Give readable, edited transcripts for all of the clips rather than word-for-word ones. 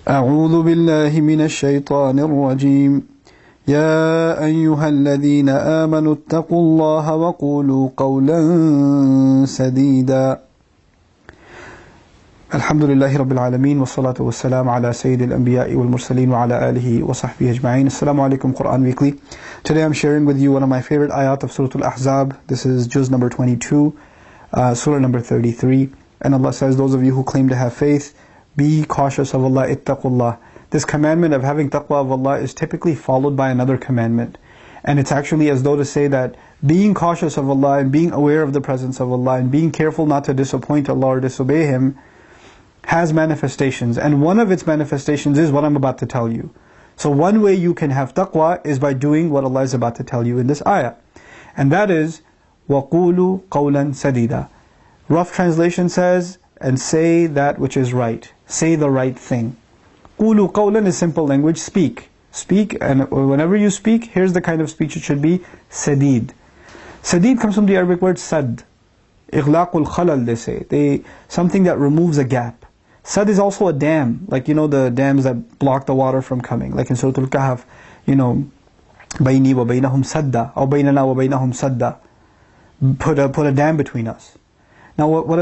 أعوذ بالله من الشيطان الرجيم يا أيها الذين آمنوا اتقوا الله وقولوا قولا سديدا الحمد لله رب العالمين والصلاة والسلام على سيد الأنبياء والمرسلين وعلى آله وصحبه أجمعين. Assalamu alaikum, Quran Weekly. Today I'm sharing with you one of my favorite ayat of Surah Al-Ahzab. This is juz number 22, surah number 33. And Allah says, those of you who claim to have faith, be cautious of Allah, ittaqullah. This commandment of having taqwa of Allah is typically followed by another commandment. And it's actually as though to say that being cautious of Allah and being aware of the presence of Allah and being careful not to disappoint Allah or disobey Him has manifestations. And one of its manifestations is what I'm about to tell you. So one way you can have taqwa is by doing what Allah is about to tell you in this ayah. And that is, وَقُولُوا قَوْلًا سَدِيدًا. Rough translation says, and say that which is right. Say the right thing. Qulu qawlan is simple language, speak. Speak, and whenever you speak, here's the kind of speech it should be, sadid. Sadid comes from the Arabic word sad. Ighlaqul khalal, they say. Something that removes a gap. Sad is also a dam, like the dams that block the water from coming. Like in Surah Al-Kahf, bayni wa baynahum sadda, or baynana wa baynahum sadda. Put a dam between us. Now what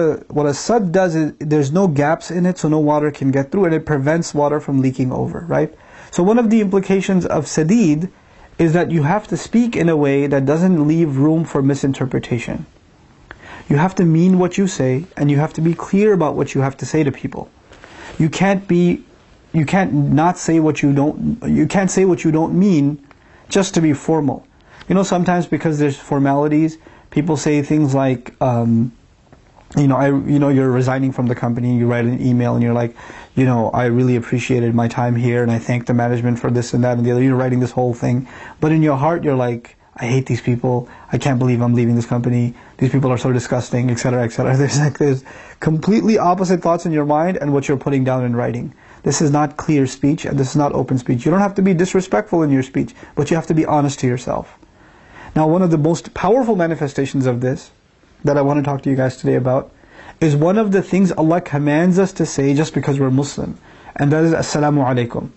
a sad does is, there's no gaps in it, so no water can get through, and it prevents water from leaking over, right? So one of the implications of sadid is that you have to speak in a way that doesn't leave room for misinterpretation. You have to mean what you say, and you have to be clear about what you have to say to people. You can't say what you don't mean just to be formal. Sometimes because there's formalities, people say things like, you're resigning from the company, and you write an email and you're like, I really appreciated my time here and I thank the management for this and that and the other. You're writing this whole thing, but in your heart you're like, I hate these people, I can't believe I'm leaving this company, these people are so disgusting, etc., etc. There's completely opposite thoughts in your mind and what you're putting down in writing. This is not clear speech, and this is not open speech. You don't have to be disrespectful in your speech, but you have to be honest to yourself. Now, one of the most powerful manifestations of this that I want to talk to you guys today about is one of the things Allah commands us to say just because we're Muslim, and that is Assalamu alaikum.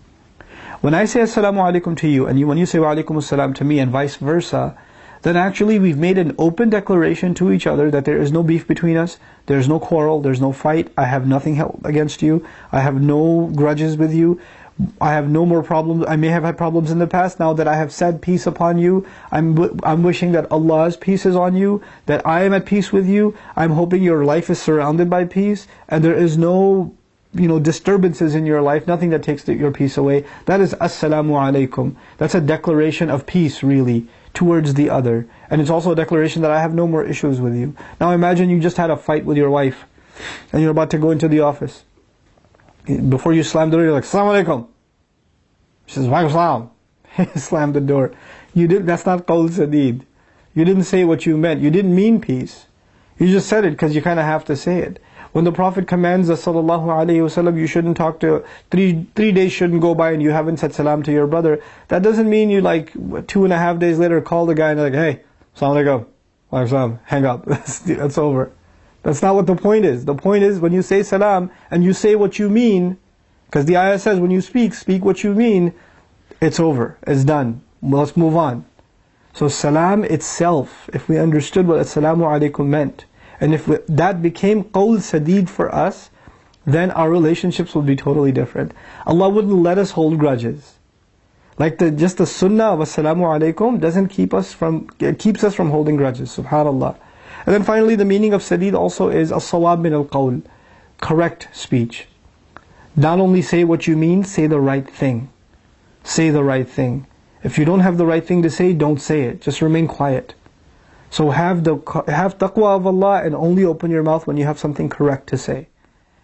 When I say Assalamu alaikum to you, and when you say Wa alaikum assalam to me, and vice versa, then actually we've made an open declaration to each other that there is no beef between us, there's no quarrel, there's no fight, I have nothing held against you, I have no grudges with you, I have no more problems. I may have had problems in the past. Now that I have said peace upon you, I'm wishing that Allah's peace is on you, that I am at peace with you. I'm hoping your life is surrounded by peace, and there is no disturbances in your life, nothing that takes your peace away. That is Assalamu alaikum. That's a declaration of peace, really, towards the other. And it's also a declaration that I have no more issues with you. Now imagine you just had a fight with your wife, and you're about to go into the office. Before you slam the door, you're like, Assalamu alaikum. She says, Wa alaikum assalam. Slam the door. That's not qawl sadid. You didn't say what you meant. You didn't mean peace. You just said it because you kind of have to say it. When the Prophet commands us, sallallahu alayhi wasallam, you shouldn't talk to, three days shouldn't go by and you haven't said salam to your brother. That doesn't mean you 2.5 days later call the guy and like, hey, Assalamu alaikum. Wa alaikum assalam. Hang up. That's over. That's not what the point is. The point is when you say salam and you say what you mean, because the ayah says when you speak what you mean, it's over, it's done. Let's move on. So salam itself, if we understood what assalamu alaikum meant, and if that became qawl sadid for us, then our relationships would be totally different. Allah wouldn't let us hold grudges. Just the sunnah of assalamu alaikum it keeps us from holding grudges, subhanallah. And then finally, the meaning of sadid also is as-sawab min al-qawl, correct speech. Not only say what you mean, say the right thing. Say the right thing. If you don't have the right thing to say, don't say it. Just remain quiet. So have taqwa of Allah and only open your mouth when you have something correct to say.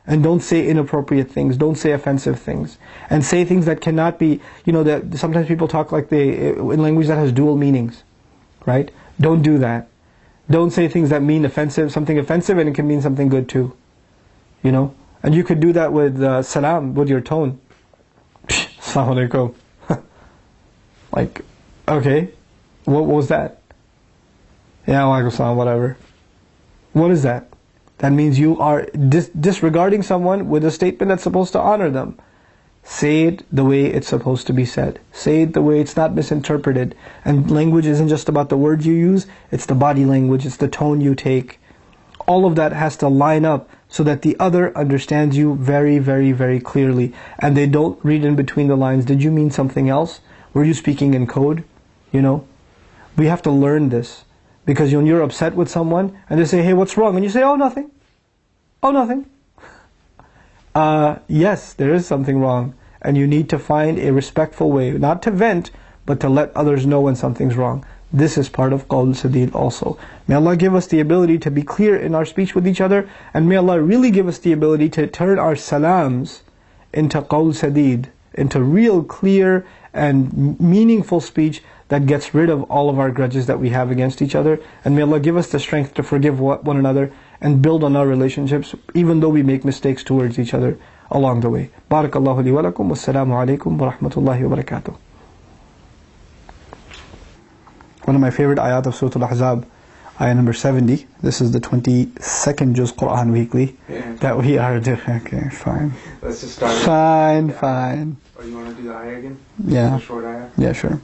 And don't say inappropriate things, don't say offensive things. And say things that cannot be, that sometimes people talk in language that has dual meanings. Right? Don't do that. Don't say things that mean something offensive, and it can mean something good too. And you could do that with salam, with your tone. Assalamu alaikum. Okay, what was that? Yeah, wa alaikum salam, whatever. What is that? That means you are disregarding someone with a statement that's supposed to honor them. Say it the way it's supposed to be said. Say it the way it's not misinterpreted. And language isn't just about the words you use, it's the body language, it's the tone you take. All of that has to line up so that the other understands you very, very, very clearly. And they don't read in between the lines, did you mean something else? Were you speaking in code? You know? We have to learn this. Because when you're upset with someone and they say, hey, what's wrong? And you say, oh, nothing. Oh, nothing. Yes, there is something wrong. And you need to find a respectful way, not to vent, but to let others know when something's wrong. This is part of qawl sadid also. May Allah give us the ability to be clear in our speech with each other, and may Allah really give us the ability to turn our salams into qawl sadid, into real clear and meaningful speech that gets rid of all of our grudges that we have against each other. And may Allah give us the strength to forgive one another and build on our relationships, even though we make mistakes towards each other along the way. Barakallahu li wa lakum. Wassalamu alaikum wa rahmatullahi wa barakatuh. One of my favorite ayat of Surah Al-Ahzab, ayah number 70. This is the 22nd Juz Quran Weekly that we are doing. Okay, fine. Let's just start. Fine. Or you want to do the ayah again? Yeah. A short ayah? Yeah, sure.